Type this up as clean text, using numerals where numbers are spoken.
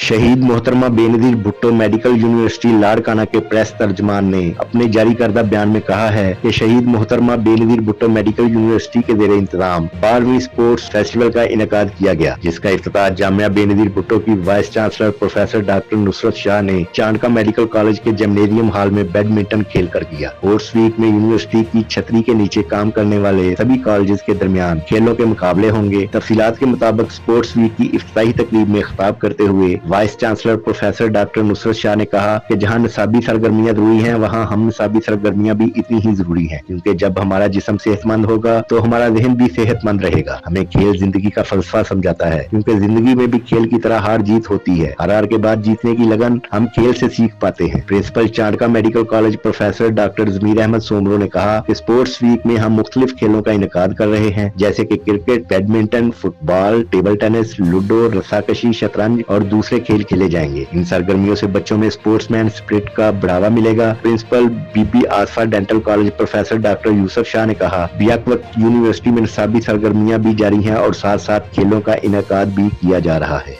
शहीद मोहतरमा Benazir Bhutto medical university Larkana के प्रेस तर्जमान ने अपने जारी करदा बयान में कहा है कि शहीद मोहतरमा बेनजीर भुट्टो मेडिकल यूनिवर्सिटी के ज़ेरे इंतजाम 12वीं स्पोर्ट्स फेस्टिवल का इनेकाद किया गया, जिसका इफ्तिताह जामिया बेनजीर भुट्टो की vice chancellor professor doctor Nusrat Shah ने चांदका मेडिकल कॉलेज के जिम्नेजियम हॉल में बैडमिंटन खेल कर किया। स्पोर्ट्स वीक में यूनिवर्सिटी की छतरी के नीचे काम करने वाले सभी कॉलेज के दरमियान खेलों के मुकाबले होंगे। तफसीलात के मुताबिक स्पोर्ट्स वीक की इफ्तिताही तकरीब में खिताब करते हुए vice chancellor professor doctor Nusrat Shah ने कहा कि जहां निसाबी सरगर्मियां जरूरी हैं, वहां हम निसाबी सरगर्मियां भी इतनी ही जरूरी हैं, क्योंकि जब हमारा जिस्म सेहतमंद होगा तो हमारा ज़हन भी सेहतमंद रहेगा। हमें खेल जिंदगी का फलसफा समझाता है, क्योंकि जिंदगी में भी खेल की तरह हार जीत होती है। हार के बाद जीतने की लगन हम खेल से सीख पाते हैं। Principal Chandka medical college professor doctor Zameer Ahmed Soomro ने कहा कि स्पोर्ट्स वीक में हम मुख्तलिफ खेलों का इनेकाद कर रहे हैं, जैसे कि cricket, badminton, football, table tennis, ludo, रस्साकशी, शतरंज और दूसरे खेल खेले जाएंगे। इन सरगर्मियों से बच्चों में स्पोर्ट्समैन स्पिरिट का बढ़ावा मिलेगा। Principal Bibi Asifa dental college professor doctor Yousuf Shah ने कहा, बियाक यूनिवर्सिटी में निसाबी सरगर्मियां भी जारी हैं और साथ साथ खेलों का इनेकाद भी किया जा रहा है।